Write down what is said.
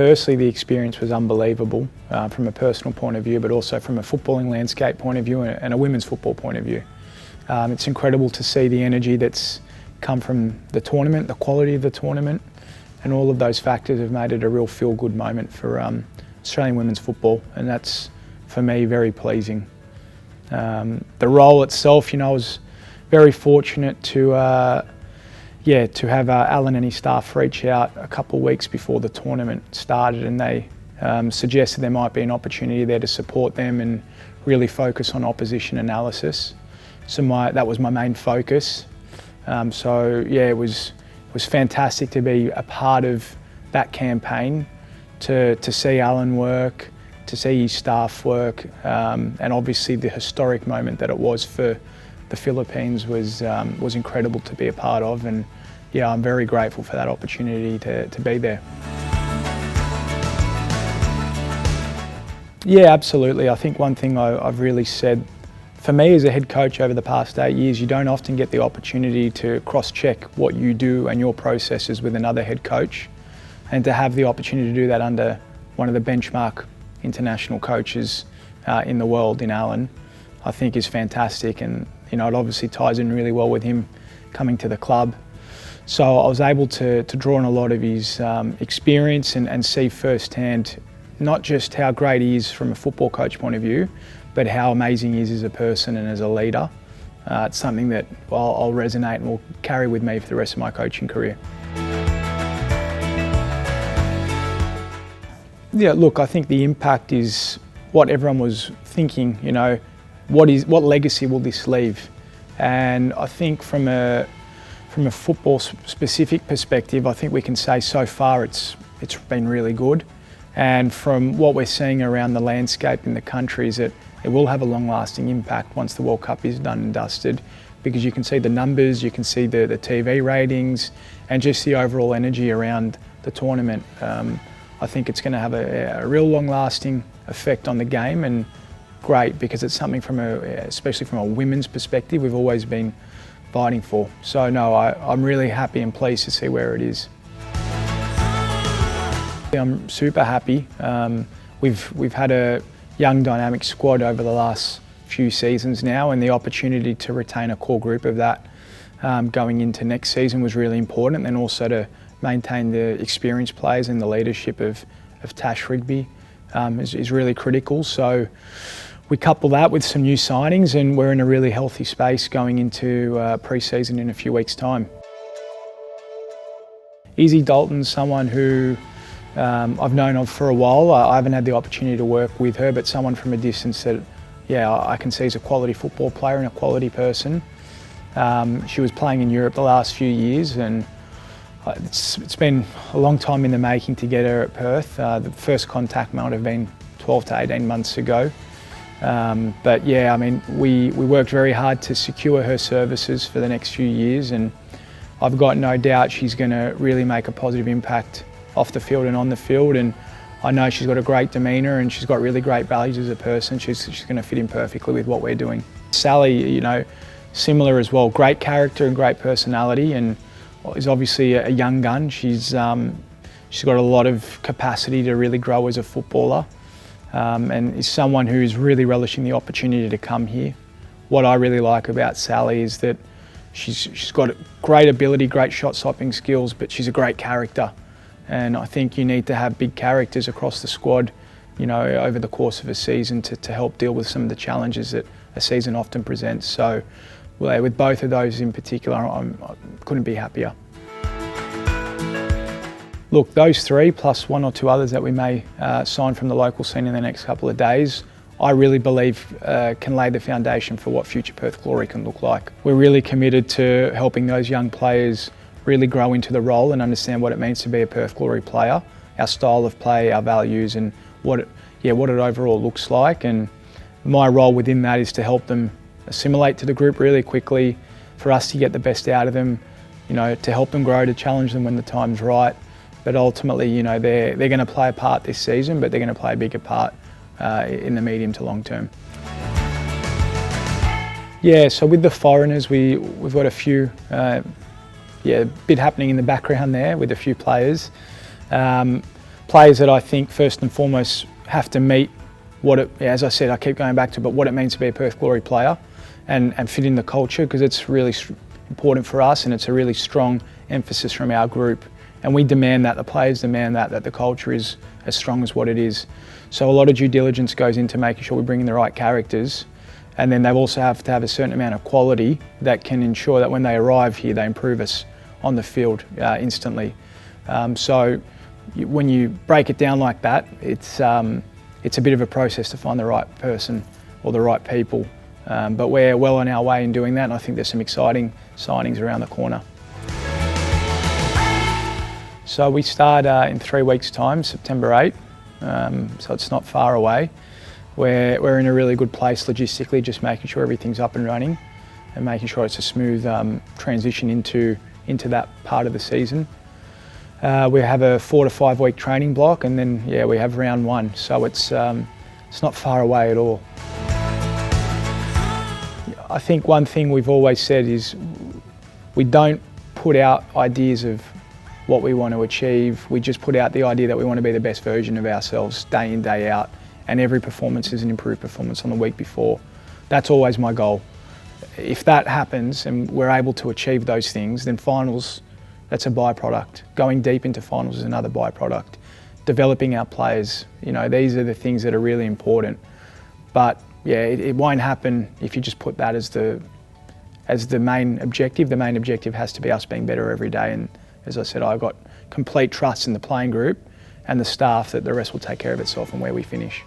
Firstly, the experience was unbelievable from a personal point of view, but also from a footballing landscape point of view and a women's football point of view. It's incredible to see the energy that's come from the tournament, the quality of the tournament, and all of those factors have made it a real feel-good moment for Australian women's football, and that's, for me, very pleasing. The role itself, I was very fortunate to have Alan and his staff reach out a couple of weeks before the tournament started, and they suggested there might be an opportunity there to support them and really focus on opposition analysis. So that was my main focus. It was fantastic to be a part of that campaign, to see Alan work, to see his staff work, and obviously the historic moment that it was for the Philippines was incredible to be a part of, and I'm very grateful for that opportunity to be there. Yeah, absolutely. I think one thing I've really said, for me as a head coach over the past 8 years, you don't often get the opportunity to cross-check what you do and your processes with another head coach, and to have the opportunity to do that under one of the benchmark international coaches in the world, in Alan, I think is fantastic, and it obviously ties in really well with him coming to the club. So I was able to draw on a lot of his experience and see firsthand not just how great he is from a football coach point of view, but how amazing he is as a person and as a leader. It's something that I'll resonate and will carry with me for the rest of my coaching career. Yeah, look, I think the impact is what everyone was thinking, what legacy will this leave? And I think from a football specific perspective, I think we can say so far it's been really good. And from what we're seeing around the landscape in the country is that it will have a long-lasting impact once the World Cup is done and dusted, because you can see the numbers, you can see the TV ratings, and just the overall energy around the tournament. I think it's going to have a real long-lasting effect on the game, and great, because it's something especially from a women's perspective, we've always been fighting for. So no, I'm really happy and pleased to see where it is. I'm super happy. We've had a young dynamic squad over the last few seasons now, and the opportunity to retain a core group of that going into next season was really important, and also to maintain the experienced players and the leadership of Tash Rigby is really critical. So we couple that with some new signings, and we're in a really healthy space going into pre-season in a few weeks' time. Izzy Dalton's someone who I've known of for a while. I haven't had the opportunity to work with her, but someone from a distance that, I can see is a quality football player and a quality person. She was playing in Europe the last few years, and it's been a long time in the making to get her at Perth. The first contact might have been 12 to 18 months ago. We worked very hard to secure her services for the next few years, and I've got no doubt she's going to really make a positive impact off the field and on the field. And I know she's got a great demeanour, and she's got really great values as a person. She's going to fit in perfectly with what we're doing. Sally, similar as well. Great character and great personality, and is obviously a young gun. She's got a lot of capacity to really grow as a footballer, and is someone who's really relishing the opportunity to come here. What I really like about Sally is that she's got great ability, great shot stopping skills, but she's a great character. And I think you need to have big characters across the squad, over the course of a season to help deal with some of the challenges that a season often presents. So, with both of those in particular, I couldn't be happier. Look, those three, plus one or two others that we may sign from the local scene in the next couple of days, I really believe can lay the foundation for what future Perth Glory can look like. We're really committed to helping those young players really grow into the role and understand what it means to be a Perth Glory player, our style of play, our values, and what it overall looks like. And my role within that is to help them assimilate to the group really quickly, for us to get the best out of them, to help them grow, to challenge them when the time's right. But ultimately, they're going to play a part this season, but they're going to play a bigger part in the medium to long term. Yeah, so with the foreigners, we've got a few, bit happening in the background there with a few players. players that I think first and foremost have to meet what it, as I said, I keep going back to, but what it means to be a Perth Glory player and fit in the culture, because it's really important for us and it's a really strong emphasis from our group. And we demand that, the players demand that the culture is as strong as what it is. So a lot of due diligence goes into making sure we bring in the right characters, and then they also have to have a certain amount of quality that can ensure that when they arrive here, they improve us on the field instantly. So when you break it down like that, it's a bit of a process to find the right person or the right people. But we're well on our way in doing that, and I think there's some exciting signings around the corner. So we start in 3 weeks' time, September 8, so it's not far away. We're in a really good place logistically, just making sure everything's up and running and making sure it's a smooth transition into that part of the season. We have a 4 to 5 week training block, and then we have round 1, so it's not far away at all. I think one thing we've always said is we don't put out ideas of what we want to achieve. We just put out the idea that we want to be the best version of ourselves day in, day out, and every performance is an improved performance on the week before. That's always my goal. If that happens and we're able to achieve those things, then finals, that's a byproduct. Going deep into finals is another byproduct. Developing our players, these are the things that are really important. But it won't happen if you just put that as the main objective. The main objective has to be us being better every day. And as I said, I've got complete trust in the playing group and the staff that the rest will take care of itself and where we finish.